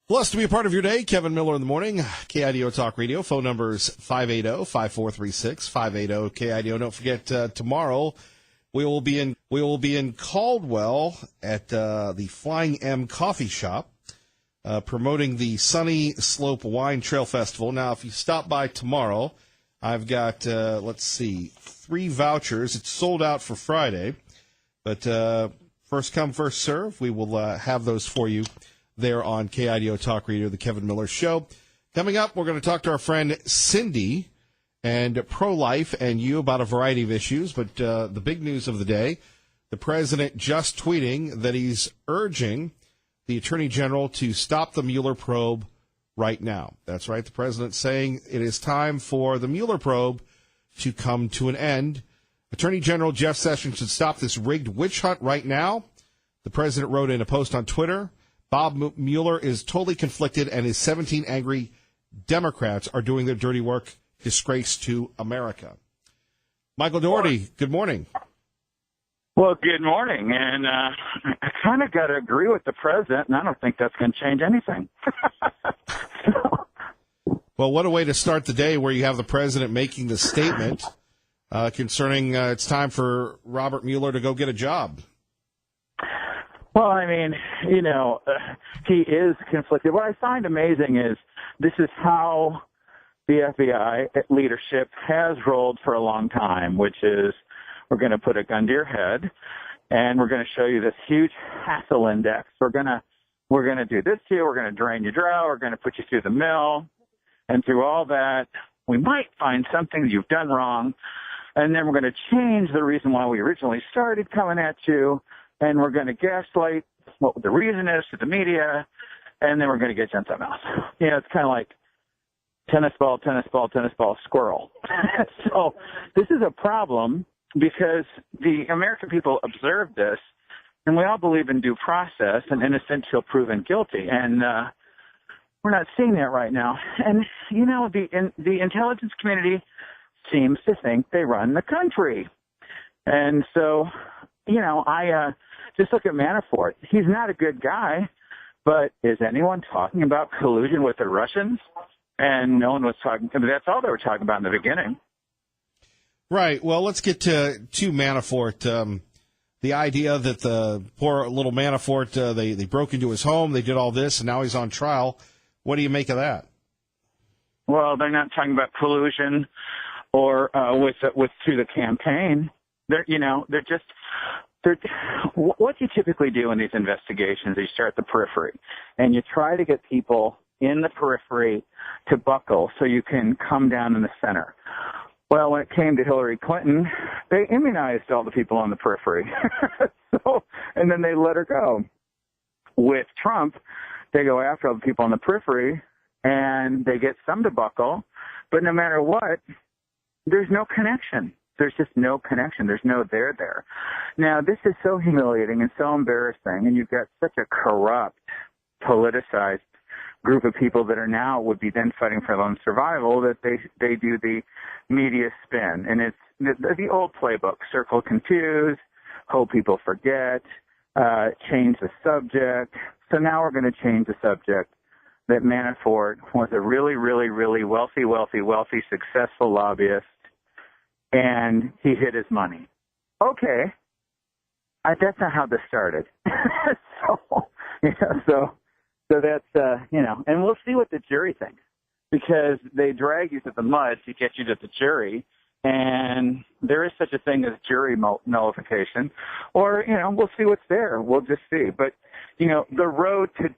Blessed to be a part of your day. Kevin Miller in the morning. KIDO Talk Radio. Phone numbers 580-5436, 580-KIDO. Don't forget, tomorrow we will be in Caldwell at the Flying M Coffee Shop, promoting the Sunny Slope Wine Trail Festival. Now, if you stop by tomorrow, I've got, 3 vouchers. It's sold out for Friday, but first come, first serve. We will have those for you there on KIDO Talk Radio, the Kevin Miller Show. Coming up, we're going to talk to our friend Cindy and pro-life and you about a variety of issues. But the big news of the day, the president just tweeting that he's urging the attorney general to stop the Mueller probe right now. That's right. The president saying it is time for the Mueller probe to come to an end. Attorney General Jeff Sessions should stop this rigged witch hunt right now. The president wrote in a post on Twitter, Bob Mueller is totally conflicted, and his 17 angry Democrats are doing their dirty work. Disgrace to America. Michael Dougherty, good morning. Well, good morning. And I kind of got to agree with the president, and I don't think that's going to change anything. Well, what a way to start the day where you have the president making the statement concerning it's time for Robert Mueller to go get a job. Well, I mean, he is conflicted. What I find amazing is this is how the FBI leadership has rolled for a long time, which is we're going to put a gun to your head and we're going to show you this huge hassle index. We're going to do this to you. We're going to drain you dry. We're going to put you through the mill. And through all that, we might find something that you've done wrong. And then we're going to change the reason why we originally started coming at you. And we're going to gaslight what the reason is to the media, and then we're going to get you on something else. It's kind of like tennis ball, squirrel. So this is a problem because the American people observe this, and we all believe in due process and innocent till proven guilty. And we're not seeing that right now. And, the intelligence community seems to think they run the country. And so, I just look at Manafort. He's not a good guy, but is anyone talking about collusion with the Russians? And no one was talking. I mean, that's all they were talking about in the beginning. Right. Well, let's get to Manafort. The idea that the poor little Manafort, they broke into his home, they did all this, and now he's on trial. What do you make of that? Well, they're not talking about collusion or with through the campaign. What you typically do in these investigations is you start at the periphery, and you try to get people in the periphery to buckle so you can come down in the center. Well, when it came to Hillary Clinton, they immunized all the people on the periphery. And then they let her go. With Trump, they go after all the people on the periphery, and they get some to buckle, but no matter what, there's no connection. There's just no connection. There's no there. Now, this is so humiliating and so embarrassing, and you've got such a corrupt, politicized group of people that are now would be then fighting for their own survival that they do the media spin. And it's the old playbook, circle confuse, hope people forget, change the subject. So now we're going to change the subject that Manafort was a really, really, really wealthy, successful lobbyist, and he hid his money. Okay. That's not how this started. So that's, and we'll see what the jury thinks, because they drag you through the mud to get you to the jury, and there is such a thing as jury nullification, or, we'll see what's there. We'll just see. But, the road to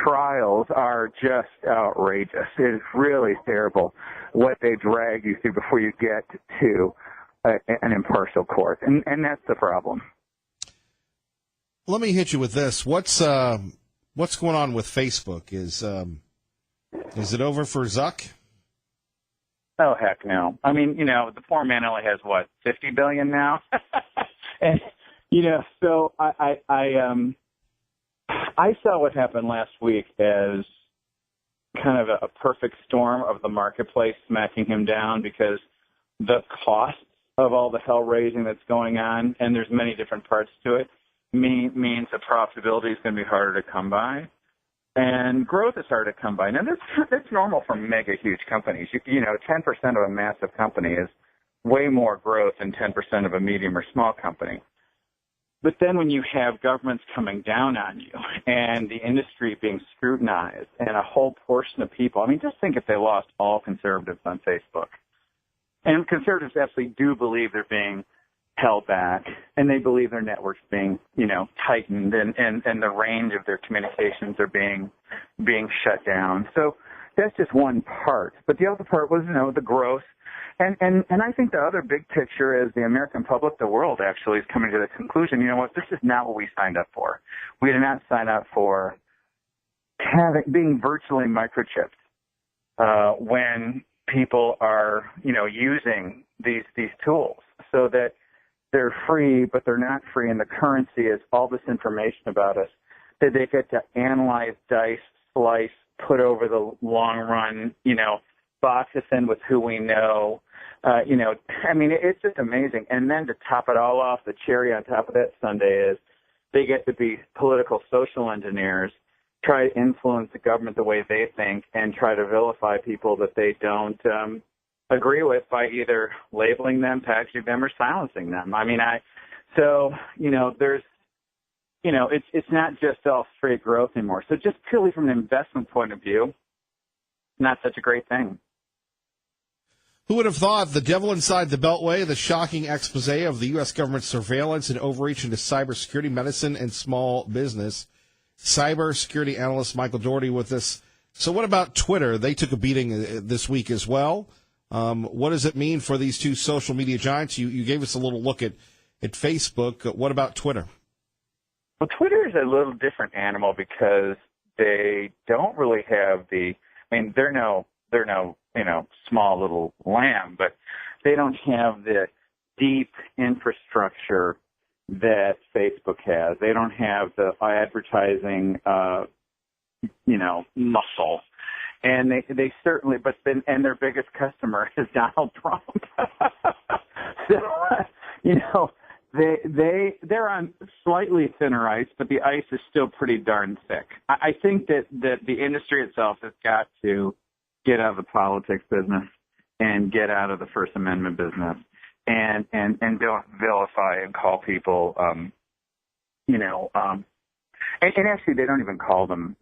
trials are just outrageous. It is really terrible what they drag you through before you get to an impartial court, and that's the problem. Let me hit you with this. What's going on with Facebook? Is it over for Zuck? Oh, heck no. I mean, the poor man only has, 50 billion now? And, so I saw what happened last week as kind of a perfect storm of the marketplace smacking him down, because the cost of all the hell raising that's going on, and there's many different parts to it, means the profitability is going to be harder to come by. and growth has started to come by. Now, that's normal for mega huge companies. 10% of a massive company is way more growth than 10% of a medium or small company. But then when you have governments coming down on you and the industry being scrutinized and a whole portion of people, I mean, just think if they lost all conservatives on Facebook. And conservatives absolutely do believe they're being held back, and they believe their networks being, tightened, and the range of their communications are being shut down. So that's just one part. But the other part was, the growth. And I think the other big picture is the American public, the world actually, is coming to the conclusion, you know what, this is not what we signed up for. We did not sign up for being virtually microchipped when people are, using these tools, so that they're free, but they're not free, and the currency is all this information about us that they get to analyze, dice, slice, put over the long run, box us in with who we know. It's just amazing. And then to top it all off, the cherry on top of that sundae is they get to be political social engineers, try to influence the government the way they think, and try to vilify people that they don't agree with by either labeling them, packaging them, or silencing them. It's not just all straight growth anymore. So just purely from an investment point of view, not such a great thing. Who would have thought the devil inside the Beltway, the shocking expose of the U.S. government's surveillance and overreach into cybersecurity, medicine, and small business? Cybersecurity analyst Michael Dougherty with us. So what about Twitter? They took a beating this week as well. What does it mean for these two social media giants? You gave us a little look at Facebook. What about Twitter? Well, Twitter is a little different animal because they don't really have they're no small little lamb, but they don't have the deep infrastructure that Facebook has. They don't have the advertising, muscle. And they certainly, and their biggest customer is Donald Trump. So, they're on slightly thinner ice, but the ice is still pretty darn thick. I think that the industry itself has got to get out of the politics business and get out of the First Amendment business and don't vilify and call people, and actually they don't even call them,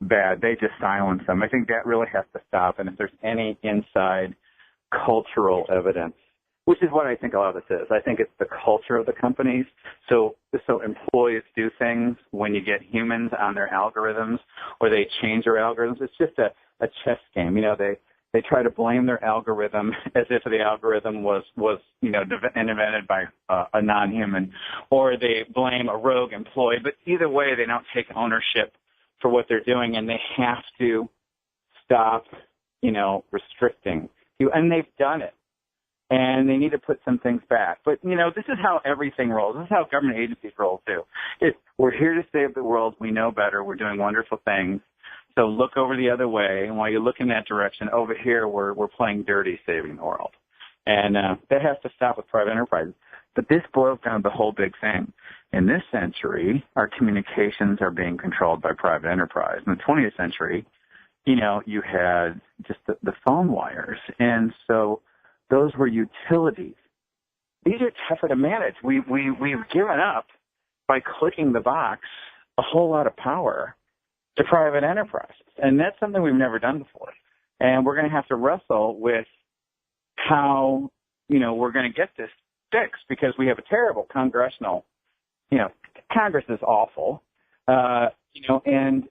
bad. They just silence them. I think that really has to stop. And if there's any inside cultural evidence, which is what I think a lot of this is, I think it's the culture of the companies. So employees do things when you get humans on their algorithms or they change their algorithms. It's just a chess game. They try to blame their algorithm as if the algorithm was invented by a non-human, or they blame a rogue employee. But either way, they don't take ownership for what they're doing, and they have to stop, restricting you. And they've done it. And they need to put some things back. But, this is how everything rolls. This is how government agencies roll, too. We're here to save the world. We know better. We're doing wonderful things. So look over the other way. And while you look in that direction, over here, we're playing dirty, saving the world. And that has to stop with private enterprises. But this boils down to the whole big thing. In this century, our communications are being controlled by private enterprise. In the 20th century, you had just the phone wires. And so those were utilities. These are tougher to manage. We've given up, by clicking the box, a whole lot of power to private enterprises. And that's something we've never done before. And we're going to have to wrestle with how, we're going to get this fixed, because we have a terrible congressional, Congress is awful, and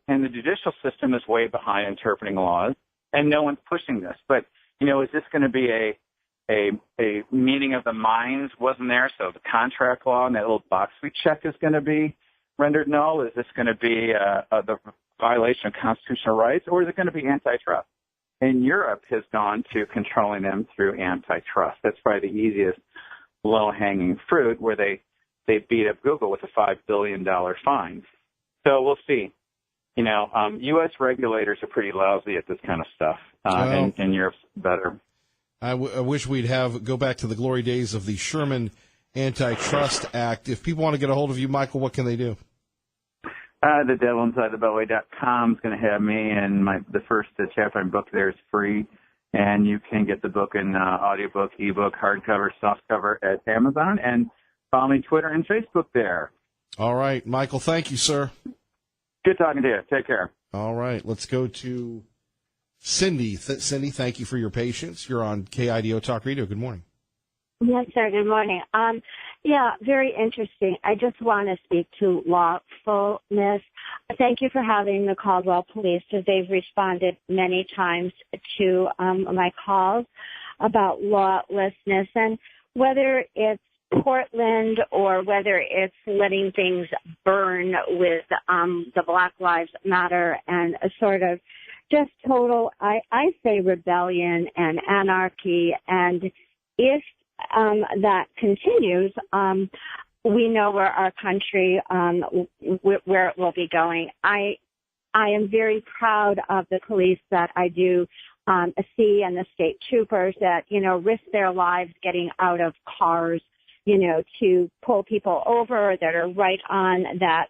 the judicial system is way behind interpreting laws, and no one's pushing this. But, is this going to be a meeting of the minds wasn't there, so the contract law and that little box we check is going to be rendered null? Is this going to be the violation of constitutional rights, or is it going to be antitrust? And Europe has gone to controlling them through antitrust. That's probably the easiest low-hanging fruit, where they beat up Google with a $5 billion fine. So we'll see. U.S. regulators are pretty lousy at this kind of stuff, and Europe's better. I wish we'd go back to the glory days of the Sherman Antitrust Act. If people want to get a hold of you, Michael, what can they do? The Devil Inside the Beltway.com is going to have me, and the first chapter in book there is free, and you can get the book in audiobook, ebook, hardcover, softcover at Amazon, and follow me Twitter and Facebook there. All right, Michael, thank you, sir. Good talking to you. Take care. All right, let's go to Cindy. Cindy, thank you for your patience. You're on KIDO Talk Radio. Good morning. Yes, sir. Good morning. Yeah, very interesting. I just want to speak to lawfulness. Thank you for having the Caldwell Police, because they've responded many times to my calls about lawlessness, and whether it's Portland or whether it's letting things burn with the Black Lives Matter and a sort of just total, I say, rebellion and anarchy. And if that continues, we know where our country, where it will be going. I am very proud of the police that I do see, and the state troopers that, risk their lives getting out of cars, to pull people over that are right on that,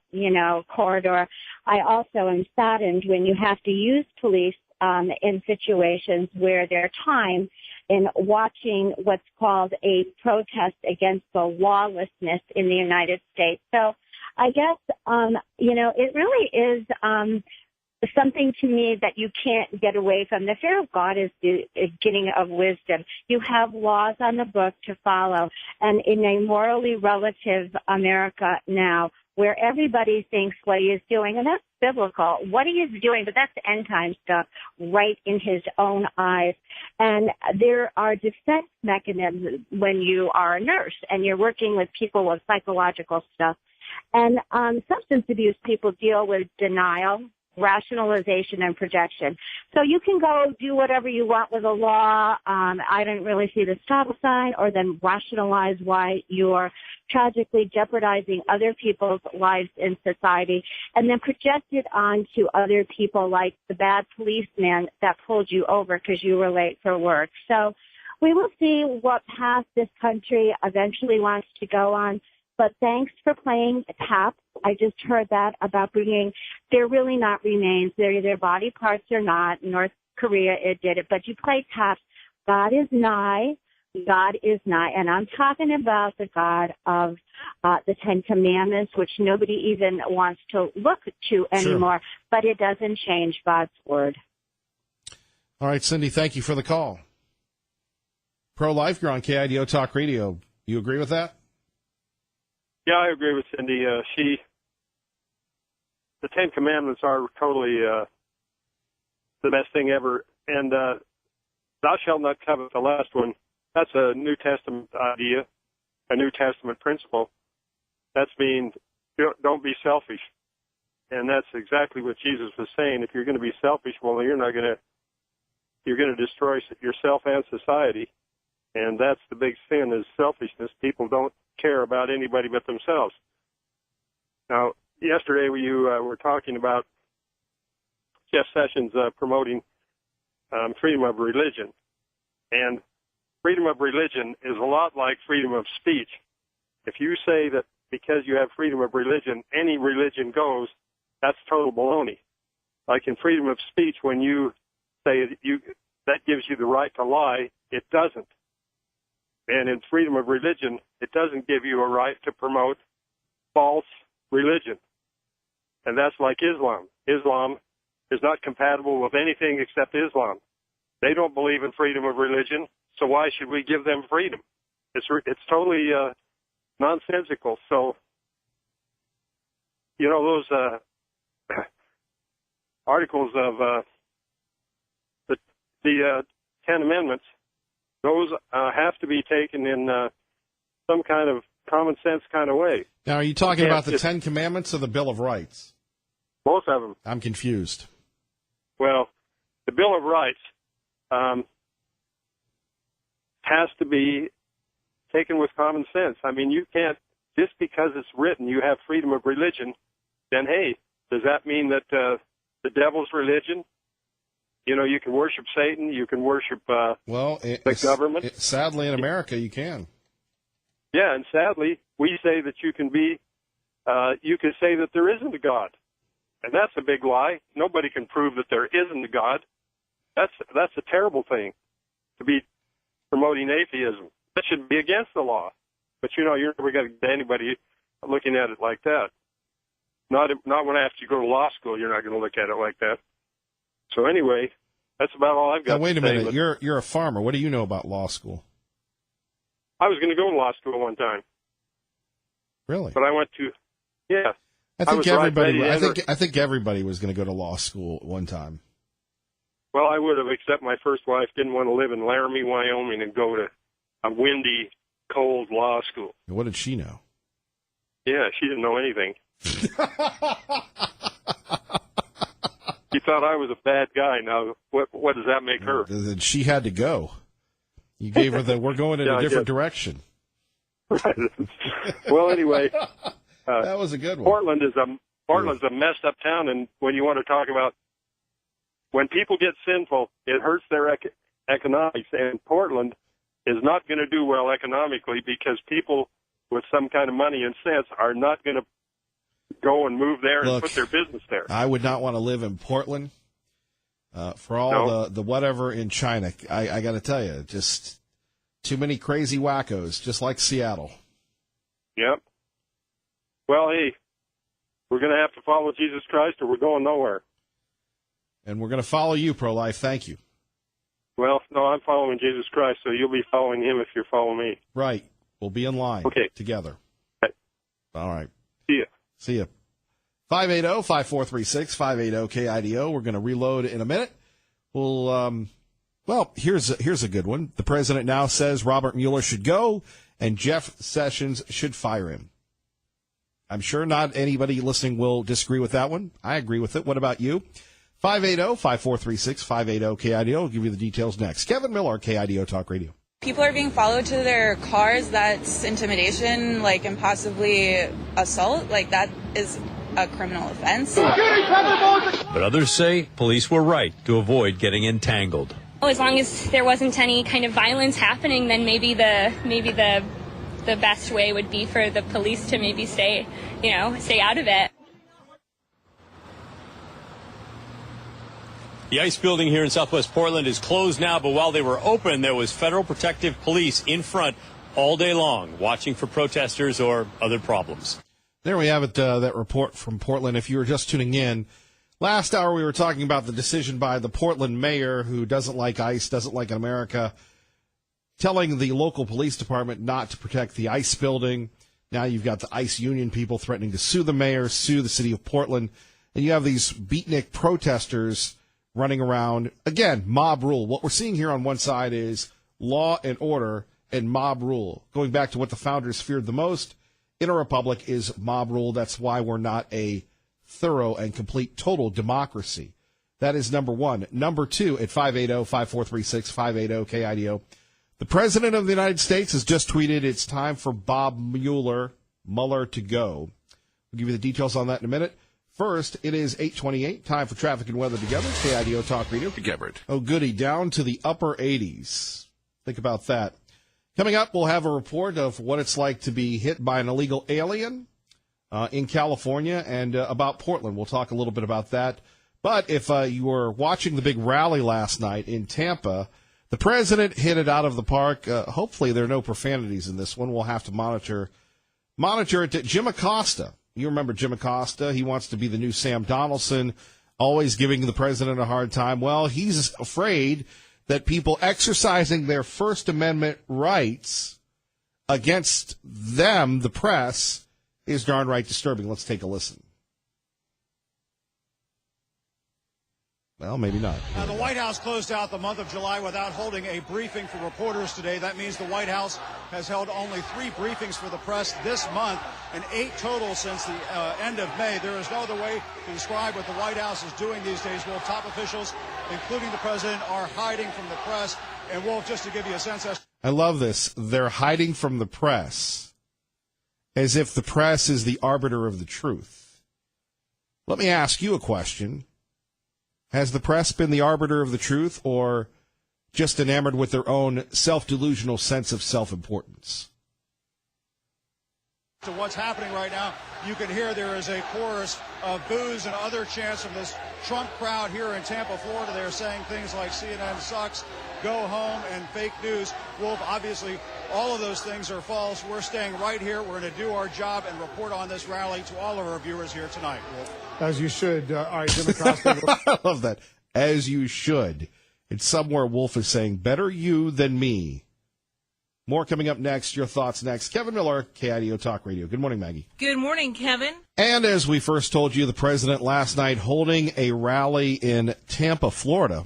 corridor. I also am saddened when you have to use police in situations where their time in watching what's called a protest against the lawlessness in the United States. So I guess, it really is something to me that you can't get away from. The fear of God is the beginning of wisdom. You have laws on the book to follow. And in a morally relative America now, where everybody thinks what he is doing, and that's biblical, what he is doing, but that's end time stuff, right in his own eyes. And there are defense mechanisms when you are a nurse and you're working with people with psychological stuff. And substance abuse people deal with denial, rationalization, and projection. So you can go do whatever you want with a law. I didn't really see the stop sign, or then rationalize why you're tragically jeopardizing other people's lives in society, and then project it onto other people, like the bad policeman that pulled you over because you were late for work. So we will see what path this country eventually wants to go on. But thanks for playing TAP. I just heard that about bringing, they're really not remains. They're either body parts or not. North Korea, it did it. But you play TAP. God is nigh. God is nigh. And I'm talking about the God of the Ten Commandments, which nobody even wants to look to anymore. Sure. But it doesn't change God's word. All right, Cindy, thank you for the call. Pro-life, you're on KIDO Talk Radio. You agree with that? Yeah, I agree with Cindy. The Ten Commandments are totally the best thing ever. And thou shalt not covet, the last one, that's a New Testament idea, a New Testament principle. That's mean don't be selfish. And that's exactly what Jesus was saying. If you're going to be selfish, well, you're going to destroy yourself and society. And that's the big sin, is selfishness. People don't care about anybody but themselves. Now, yesterday you were talking about Jeff Sessions promoting freedom of religion. And freedom of religion is a lot like freedom of speech. If you say that because you have freedom of religion, any religion goes, that's total baloney. Like in freedom of speech, when you say that gives you the right to lie, it doesn't. And in freedom of religion, it doesn't give you a right to promote false religion. And that's like Islam. Islam is not compatible with anything except Islam. They don't believe in freedom of religion, so why should we give them freedom? It's totally nonsensical. So, those articles of the Ten Amendments, those have to be taken in some kind of common sense kind of way. Now, are you talking about the Ten Commandments or the Bill of Rights? Both of them. I'm confused. Well, the Bill of Rights has to be taken with common sense. I mean, you can't, just because it's written, you have freedom of religion, then, hey, does that mean that the devil's religion? You can worship Satan, you can worship the government. Sadly, in America, you can. Yeah, and sadly, we say that you can say that there isn't a God. And that's a big lie. Nobody can prove that there isn't a God. That's a terrible thing to be promoting atheism. That should be against the law. But you're never going to get anybody looking at it like that. Not when after you go to law school, you're not going to look at it like that. So anyway, that's about all I've got. Now, wait a to say, minute. You're a farmer. What do you know about law school? I was going to go to law school one time. Really? But I went to, yeah. I think everybody was going to go to law school at one time. Well, I would have, except my first wife didn't want to live in Laramie, Wyoming, and go to a windy, cold law school. What did she know? Yeah, she didn't know anything. She thought I was a bad guy. Now, what does that make her? Then she had to go. You gave her we're going in a different direction. Right. Well, anyway. That was a good one. Portland's a messed up town, and when you want to talk about when people get sinful, it hurts their economics, and Portland is not going to do well economically because people with some kind of money and sense are not going to go and move there and put their business there. I would not want to live in Portland for all the whatever in China. I got to tell you, just too many crazy wackos, just like Seattle. Yep. Well, hey, we're going to have to follow Jesus Christ or we're going nowhere. And we're going to follow you, Pro-Life. Thank you. Well, no, I'm following Jesus Christ, so you'll be following him if you're following me. Right. We'll be in line together. Okay. All right. See ya. 580-5436, 580-KIDO. We're going to reload in a minute. We'll, here's a good one. The president now says Robert Mueller should go and Jeff Sessions should fire him. I'm sure not anybody listening will disagree with that one. I agree with it. What about you? 580-5436, 580-KIDO. I'll give you the details next. Kevin Miller, KIDO Talk Radio. People are being followed to their cars. That's intimidation, and possibly assault. That is a criminal offense. But others say police were right to avoid getting entangled. As long as there wasn't any kind of violence happening, then maybe the best way would be for the police to maybe stay out of it. The ICE building here in Southwest Portland is closed now, but while they were open, there was Federal Protective Police in front all day long, watching for protesters or other problems. There we have it, that report from Portland. If you were just tuning in, last hour we were talking about the decision by the Portland mayor, who doesn't like ICE, doesn't like America, telling the local police department not to protect the ICE building. Now you've got the ICE union people threatening to sue the mayor, sue the city of Portland, and you have these beatnik protesters running around. Again, mob rule. What we're seeing here on one side is law and order and mob rule. Going back to what the founders feared the most in a republic is mob rule. That's why we're not a thorough and complete total democracy. That is number one. Number two, at 580-5436, 580-KIDO, the President of the United States has just tweeted it's time for Bob Mueller to go. We'll give you the details on that in a minute. First, it is 8:28, time for traffic and weather together. KIDO Talk Radio. Gebert. Oh, goody, down to the upper 80s. Think about that. Coming up, we'll have a report of what it's like to be hit by an illegal alien in California and about Portland. We'll talk a little bit about that. But if you were watching the big rally last night in Tampa, the president hit it out of the park. Hopefully there are no profanities in this one. We'll have to monitor it. Jim Acosta. You remember Jim Acosta. He wants to be the new Sam Donaldson, always giving the president a hard time. Well, he's afraid that people exercising their First Amendment rights against them, the press, is darn right disturbing. Let's take a listen. Well, maybe not. Now, the White House closed out the month of July without holding a briefing for reporters today. That means the White House has held only 3 briefings for the press this month and 8 total since the end of May. There is no other way to describe what the White House is doing these days. Well, top officials, including the president, are hiding from the press. And, Wolf, just to give you a sense of... I love this. They're hiding from the press as if the press is the arbiter of the truth. Let me ask you a question. Has the press been the arbiter of the truth or just enamored with their own self-delusional sense of self-importance? To what's happening right now, you can hear there is a chorus of boos and other chants from this Trump crowd here in Tampa, Florida. They're saying things like CNN sucks, go home, and fake news. Wolf, obviously, all of those things are false. We're staying right here. We're going to do our job and report on this rally to all of our viewers here tonight, Wolf. As you should. All right, Jim Acosta. I love that. As you should. It's somewhere Wolf is saying, better you than me. More coming up next. Your thoughts next. Kevin Miller, KIDO Talk Radio. Good morning, Maggie. Good morning, Kevin. And as we first told you, the president last night holding a rally in Tampa, Florida.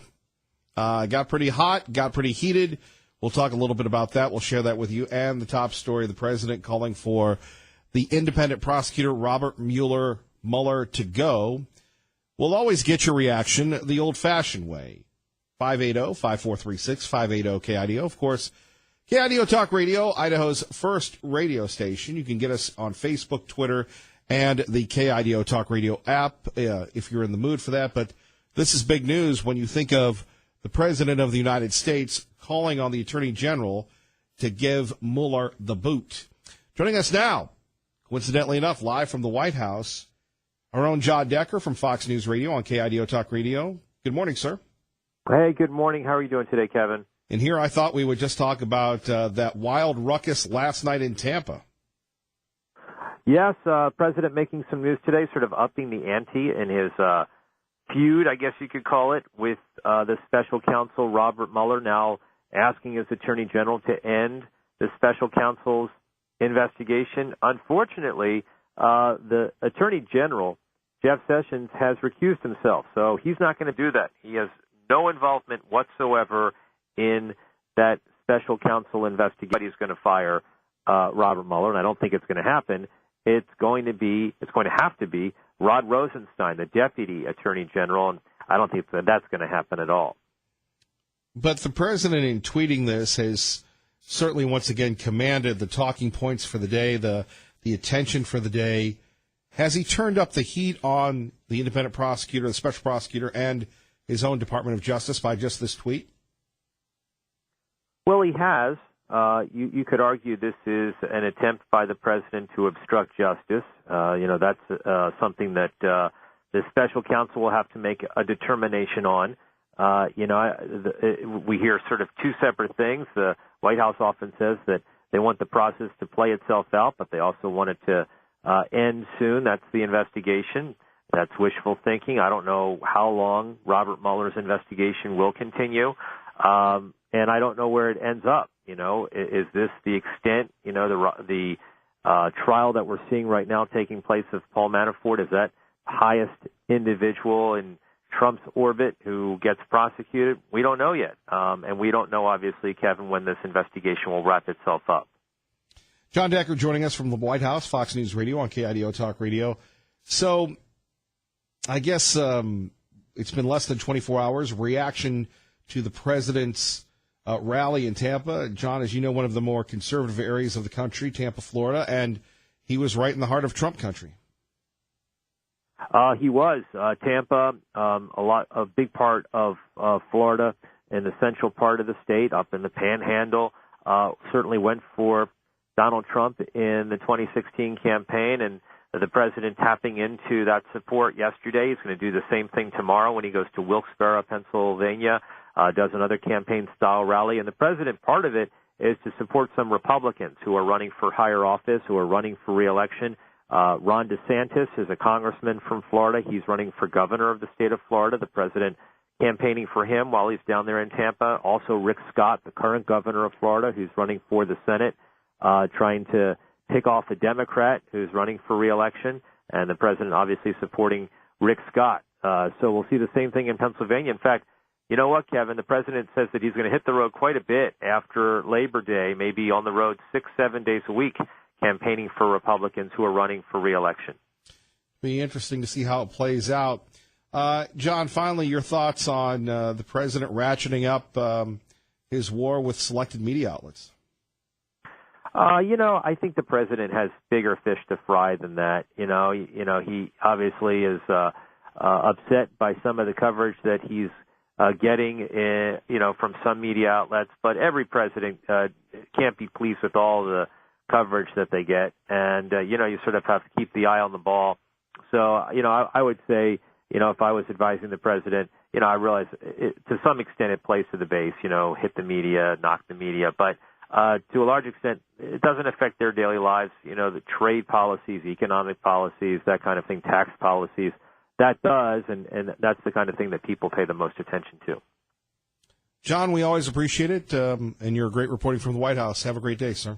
Got pretty hot, got pretty heated. We'll talk a little bit about that. We'll share that with you. And the top story, the president calling for the independent prosecutor, Robert Mueller to go. We'll always get your reaction the old-fashioned way. 580-5436, 580-KIDO. Of course, KIDO Talk Radio, Idaho's first radio station. You can get us on Facebook, Twitter, and the KIDO Talk Radio app if you're in the mood for that. But this is big news when you think of the President of the United States calling on the Attorney General to give Mueller the boot. Joining us now, coincidentally enough, live from the White House, our own John Decker from Fox News Radio on KIDO Talk Radio. Good morning, sir. Hey, good morning. How are you doing today, Kevin? And here I thought we would just talk about that wild ruckus last night in Tampa. Yes, President making some news today, sort of upping the ante in his feud, I guess you could call it, with the special counsel, Robert Mueller, now asking his Attorney General to end the special counsel's investigation. Unfortunately, the Attorney General, Jeff Sessions, has recused himself, so he's not going to do that. He has no involvement whatsoever in that special counsel investigation. He's going to fire Robert Mueller, and I don't think it's going to happen. It's going to have to be Rod Rosenstein, the Deputy Attorney General, and I don't think that's going to happen at all. But the president, in tweeting this, has certainly once again commanded the talking points for the day, the attention for the day. Has he turned up the heat on the independent prosecutor, the special prosecutor, and his own Department of Justice by just this tweet? Well, he has. You could argue this is an attempt by the president to obstruct justice. That's something that the special counsel will have to make a determination on. We hear sort of two separate things. The White House often says that they want the process to play itself out, but they also want it to end soon. That's the investigation. That's wishful thinking. I don't know how long Robert Mueller's investigation will continue. And I don't know where it ends up. Is this the extent, the trial that we're seeing right now taking place of Paul Manafort? Is that highest individual in Trump's orbit who gets prosecuted? We don't know yet. And we don't know, obviously, Kevin, when this investigation will wrap itself up. John Decker joining us from the White House, Fox News Radio on KIDO Talk Radio. So I guess it's been less than 24 hours. Reaction to the president's rally in Tampa. John, as you know, one of the more conservative areas of the country, Tampa, Florida, and he was right in the heart of Trump country. He was. Tampa, a big part of Florida in the central part of the state, up in the Panhandle, certainly went for Donald Trump in the 2016 campaign, and the president tapping into that support yesterday. He's going to do the same thing tomorrow when he goes to Wilkes-Barre, Pennsylvania, does another campaign-style rally. And the president, part of it is to support some Republicans who are running for higher office, who are running for re-election. Ron DeSantis is a congressman from Florida. He's running for governor of the state of Florida. The president campaigning for him while he's down there in Tampa. Also Rick Scott, the current governor of Florida, who's running for the Senate, trying to pick off a Democrat who's running for re-election, and the president obviously supporting Rick Scott. So we'll see the same thing in Pennsylvania. In fact, you know what, Kevin? The president says that he's going to hit the road quite a bit after Labor Day, maybe on the road 6-7 days a week, campaigning for Republicans who are running for re-election. Be interesting to see how it plays out. John, finally, your thoughts on the president ratcheting up his war with selected media outlets. I think the president has bigger fish to fry than that. He obviously is upset by some of the coverage that he's getting, from some media outlets. But every president can't be pleased with all the coverage that they get. And, you sort of have to keep the eye on the ball. So, I would say, if I was advising the president, I realize to some extent it plays to the base, hit the media, knock the media. But to a large extent, it doesn't affect their daily lives. The trade policies, economic policies, that kind of thing, tax policies, that does. And that's the kind of thing that people pay the most attention to. John, we always appreciate it. And you're great reporting from the White House. Have a great day, sir.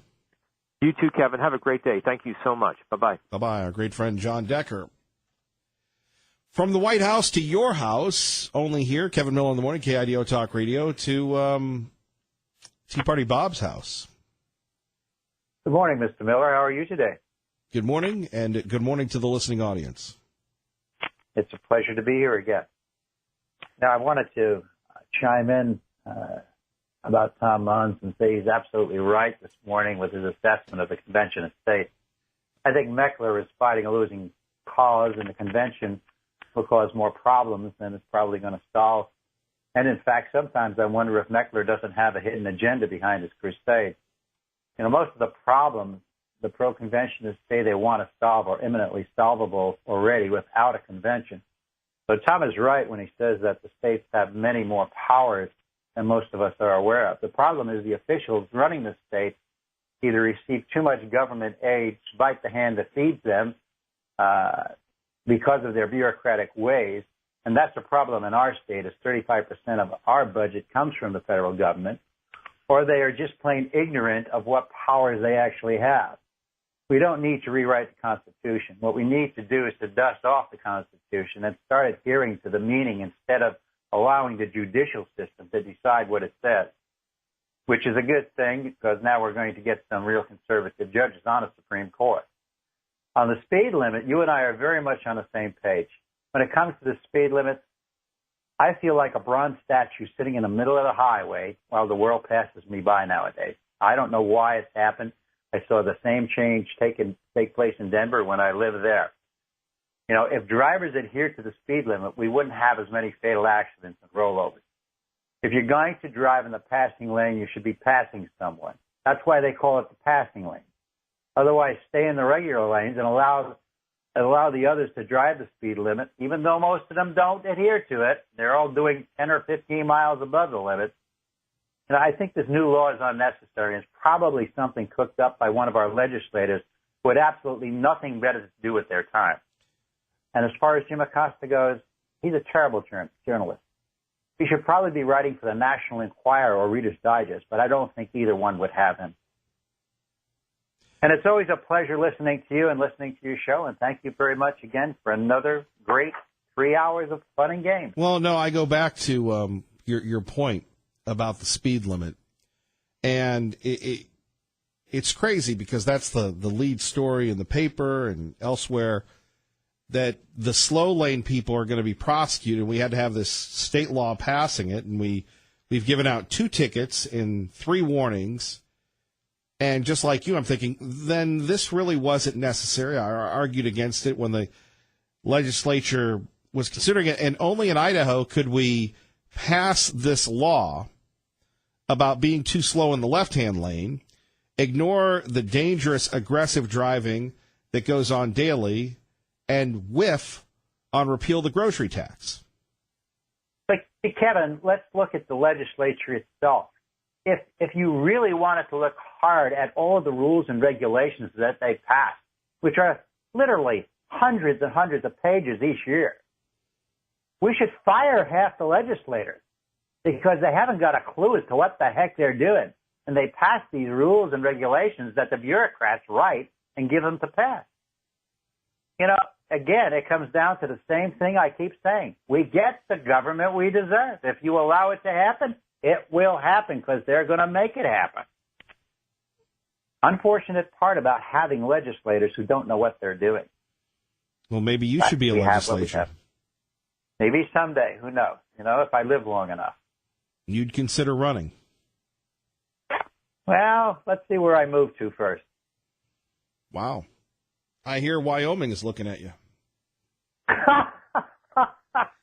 You too, Kevin. Have a great day. Thank you so much. Bye-bye. Bye-bye. Our great friend John Decker. From the White House to your house, only here, Kevin Miller in the morning, KIDO Talk Radio, to Tea Party Bob's house. Good morning, Mr. Miller. How are you today? Good morning, and good morning to the listening audience. It's a pleasure to be here again. Now, I wanted to chime in about Tom Munz and say he's absolutely right this morning with his assessment of the Convention of States. I think Meckler is fighting a losing cause, and the convention will cause more problems than it's probably going to solve. And in fact, sometimes I wonder if Meckler doesn't have a hidden agenda behind his crusade. Most of the problems the pro-conventionists say they want to solve are imminently solvable already without a convention. So Tom is right when he says that the states have many more powers than most of us are aware of. The problem is the officials running the states either receive too much government aid, bite the hand that feeds them, because of their bureaucratic ways, and that's a problem in our state, as 35% of our budget comes from the federal government, or they are just plain ignorant of what powers they actually have. We don't need to rewrite the Constitution. What we need to do is to dust off the Constitution and start adhering to the meaning instead of allowing the judicial system to decide what it says, which is a good thing because now we're going to get some real conservative judges on the Supreme Court. On the speed limit, you and I are very much on the same page. When it comes to the speed limits, I feel like a bronze statue sitting in the middle of the highway while the world passes me by nowadays. I don't know why it's happened. I saw the same change take place in Denver when I lived there. If drivers adhered to the speed limit, we wouldn't have as many fatal accidents and rollovers. If you're going to drive in the passing lane, you should be passing someone. That's why they call it the passing lane. Otherwise, stay in the regular lanes and allow the others to drive the speed limit, even though most of them don't adhere to it. They're all doing 10 or 15 miles above the limit. And I think this new law is unnecessary, and it's probably something cooked up by one of our legislators who had absolutely nothing better to do with their time. And as far as Jim Acosta goes, he's a terrible journalist. He should probably be writing for the National Enquirer or Reader's Digest, but I don't think either one would have him. And it's always a pleasure listening to you and listening to your show. And thank you very much again for another great 3 hours of fun and games. Well, no, I go back to your point about the speed limit. And it's crazy because that's the lead story in the paper and elsewhere, that the slow lane people are going to be prosecuted. We had to have this state law passing it, and we've given out 2 tickets and 3 warnings. And just like you, I'm thinking, then this really wasn't necessary. I argued against it when the legislature was considering it. And only in Idaho could we pass this law about being too slow in the left-hand lane, ignore the dangerous, aggressive driving that goes on daily, and whiff on repeal the grocery tax. But, Kevin, let's look at the legislature itself. If you really wanted to look hard at all of the rules and regulations that they pass, which are literally hundreds and hundreds of pages each year, we should fire half the legislators because they haven't got a clue as to what the heck they're doing. And they pass these rules and regulations that the bureaucrats write and give them to pass. Again, it comes down to the same thing I keep saying. We get the government we deserve. If you allow it to happen, it will happen because they're going to make it happen. Unfortunate part about having legislators who don't know what they're doing. Well, maybe you should be a legislator. Maybe someday. Who knows? If I live long enough. You'd consider running. Well, let's see where I move to first. Wow. I hear Wyoming is looking at you.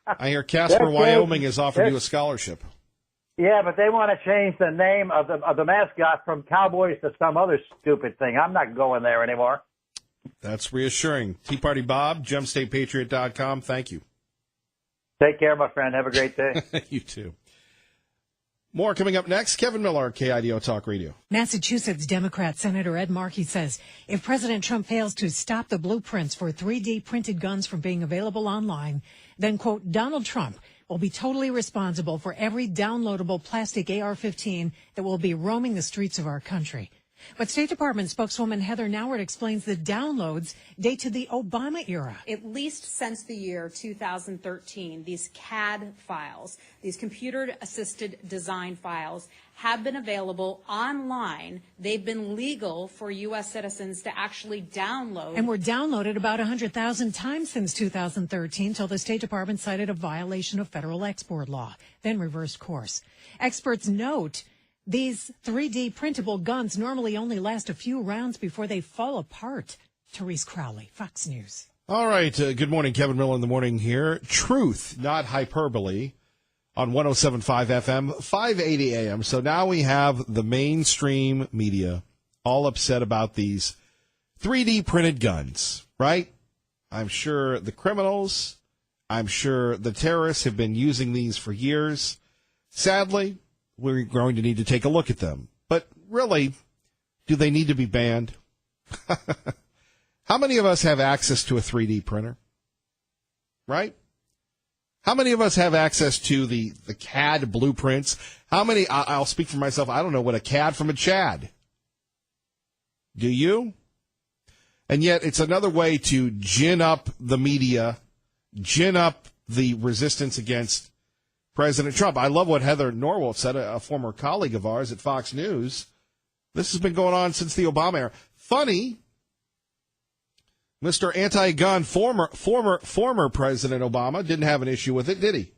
I hear Casper, Wyoming has offered you a scholarship. Yeah, but they want to change the name of the mascot from Cowboys to some other stupid thing. I'm not going there anymore. That's reassuring. Tea Party Bob, GemStatePatriot.com. Thank you. Take care, my friend. Have a great day. You too. More coming up next. Kevin Miller, KIDO Talk Radio. Massachusetts Democrat Senator Ed Markey says if President Trump fails to stop the blueprints for 3D printed guns from being available online, then, quote, Donald Trump will be totally responsible for every downloadable plastic AR-15 that will be roaming the streets of our country. But State Department spokeswoman Heather Nauert explains the downloads date to the Obama era. At least since the year 2013, these CAD files, these computer-assisted design files, have been available online. They've been legal for U.S. citizens to actually download. And were downloaded about 100,000 times since 2013, till the State Department cited a violation of federal export law, then reversed course. Experts note these 3D printable guns normally only last a few rounds before they fall apart. Therese Crowley, Fox News. All right. Good morning. Kevin Miller in the morning here. Truth, not hyperbole, on 107.5 FM, 580 AM. So now we have the mainstream media all upset about these 3D printed guns, right? I'm sure the criminals, I'm sure the terrorists have been using these for years. Sadly, we're going to need to take a look at them. But really, do they need to be banned? How many of us have access to a 3D printer? Right? How many of us have access to the CAD blueprints? How many, I'll speak for myself, I don't know what a CAD from a Chad. Do you? And yet it's another way to gin up the media, gin up the resistance against President Trump. I love what Heather Nauert said, a former colleague of ours at Fox News. This has been going on since the Obama era. Funny, Mr. Anti-Gun, former President Obama didn't have an issue with it, did he?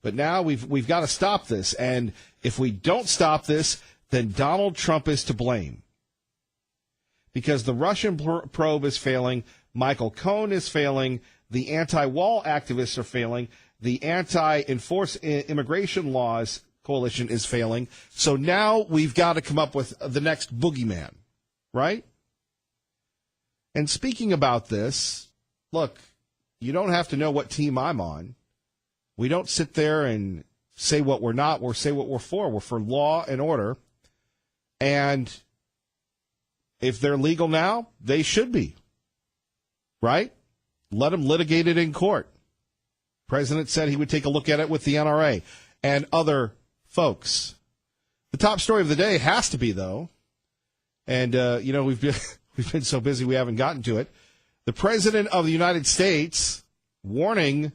But now we've got to stop this. And if we don't stop this, then Donald Trump is to blame. Because the Russian probe is failing, Michael Cohen is failing, the anti-wall activists are failing, the anti-enforced immigration laws coalition is failing. So now we've got to come up with the next boogeyman, right? And speaking about this, look, you don't have to know what team I'm on. We don't sit there and say what we're not, or say what we're for. We're for law and order. And if they're legal now, they should be, right? Let them litigate it in court. President said he would take a look at it with the NRA and other folks. The top story of the day has to be, though, and, we've been so busy we haven't gotten to it. The President of the United States warning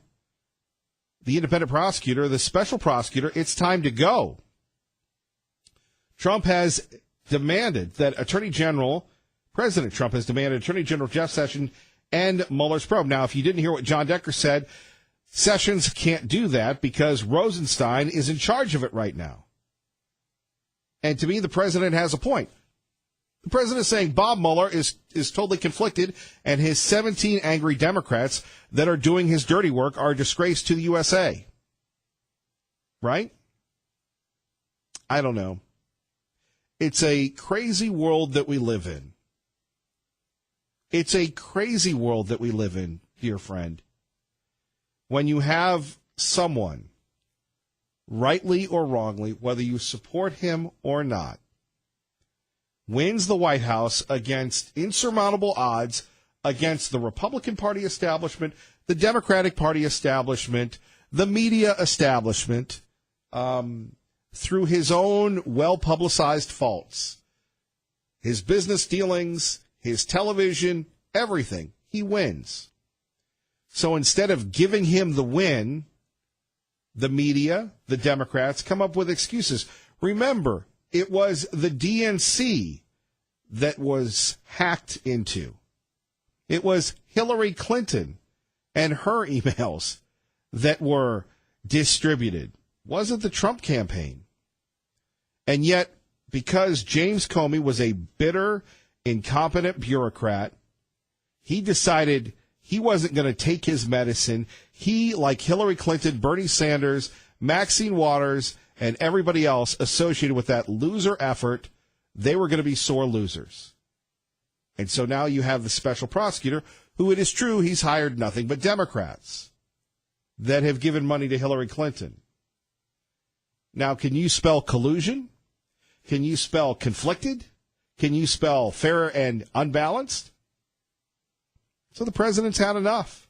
the independent prosecutor, the special prosecutor, it's time to go. President Trump has demanded Attorney General Jeff Sessions end Mueller's probe. Now, if you didn't hear what John Decker said, Sessions can't do that because Rosenstein is in charge of it right now. And to me, the president has a point. The president is saying Bob Mueller is totally conflicted, and his 17 angry Democrats that are doing his dirty work are a disgrace to the USA. Right? I don't know. It's a crazy world that we live in. It's a crazy world that we live in, dear friend. When you have someone, rightly or wrongly, whether you support him or not, wins the White House against insurmountable odds against the Republican Party establishment, the Democratic Party establishment, the media establishment, through his own well-publicized faults, his business dealings, his television, everything, he wins. So instead of giving him the win, the media, the Democrats, come up with excuses. Remember, it was the DNC that was hacked into. It was Hillary Clinton and her emails that were distributed. Wasn't the Trump campaign. And yet, because James Comey was a bitter, incompetent bureaucrat, he decided he wasn't going to take his medicine. He, like Hillary Clinton, Bernie Sanders, Maxine Waters, and everybody else associated with that loser effort, they were going to be sore losers. And so now you have the special prosecutor, who it is true he's hired nothing but Democrats that have given money to Hillary Clinton. Now, can you spell collusion? Can you spell conflicted? Can you spell fair and unbalanced? So the president's had enough.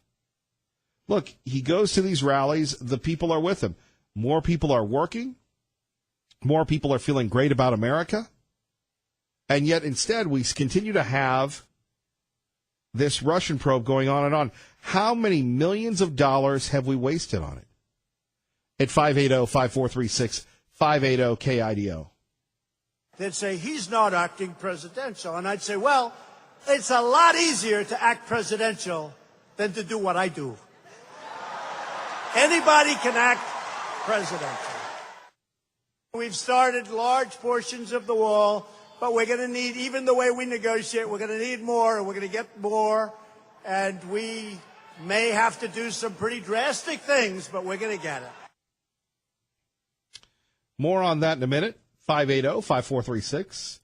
Look, he goes to these rallies. The people are with him. More people are working. More people are feeling great about America. And yet instead we continue to have this Russian probe going on and on. How many millions of dollars have we wasted on it? At 580-5436, 580-KIDO. They'd say, he's not acting presidential. And I'd say, well, it's a lot easier to act presidential than to do what I do. Anybody can act presidential. We've started large portions of the wall, but we're going to need, even the way we negotiate, we're going to need more, and we're going to get more, and we may have to do some pretty drastic things, but we're going to get it. More on that in a minute. 580-5436,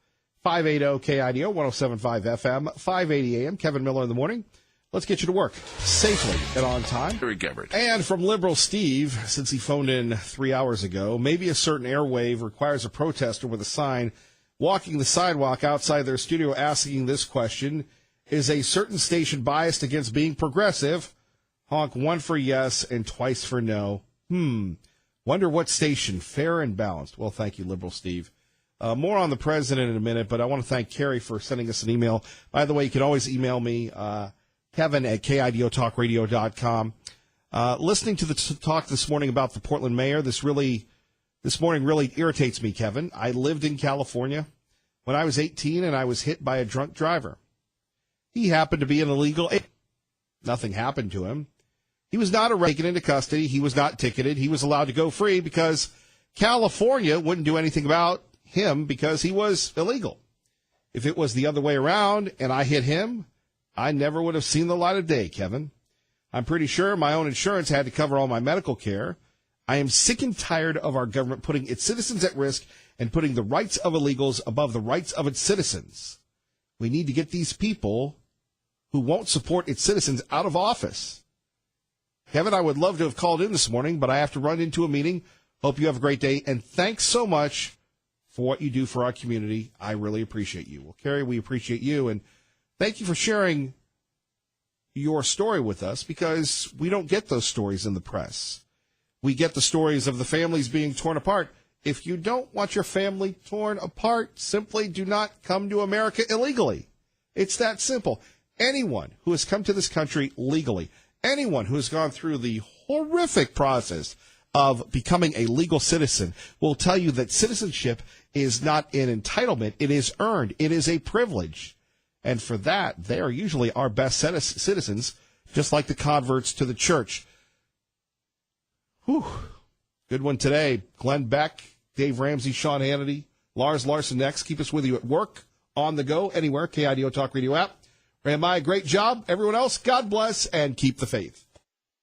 580-KIDO, 107.5 FM, 580 AM. Kevin Miller in the morning. Let's get you to work safely and on time. And from Liberal Steve, since he phoned in 3 hours ago, maybe a certain airwave requires a protester with a sign walking the sidewalk outside their studio asking this question: is a certain station biased against being progressive? Honk 1 for yes and twice for no. Wonder what station, fair and balanced. Well, thank you, Liberal Steve. More on the president in a minute, but I want to thank Carrie for sending us an email. By the way, you can always email me, Kevin at KIDOTalkRadio.com. Listening to the talk this morning about the Portland mayor, this morning really irritates me, Kevin. I lived in California when I was 18, and I was hit by a drunk driver. He happened to be an illegal. Nothing happened to him. He was not taken into custody. He was not ticketed. He was allowed to go free because California wouldn't do anything about him because he was illegal. If it was the other way around and I hit him, I never would have seen the light of day, Kevin. I'm pretty sure my own insurance had to cover all my medical care. I am sick and tired of our government putting its citizens at risk and putting the rights of illegals above the rights of its citizens. We need to get these people who won't support its citizens out of office. Kevin, I would love to have called in this morning, but I have to run into a meeting. Hope you have a great day, and thanks so much for what you do for our community. I really appreciate you. Well, Carrie, we appreciate you, and thank you for sharing your story with us, because we don't get those stories in the press. We get the stories of the families being torn apart. If you don't want your family torn apart, simply do not come to America illegally. It's that simple. Anyone who has come to this country legally, anyone who has gone through the horrific process of becoming a legal citizen will tell you that citizenship is not an entitlement. It is earned. It is a privilege. And for that, they are usually our best citizens, just like the converts to the church. Whew. Good one today. Glenn Beck, Dave Ramsey, Sean Hannity, Lars Larson next. Keep us with you at work, on the go, anywhere, KIDO Talk Radio app. Ram I, great job. Everyone else, God bless and keep the faith.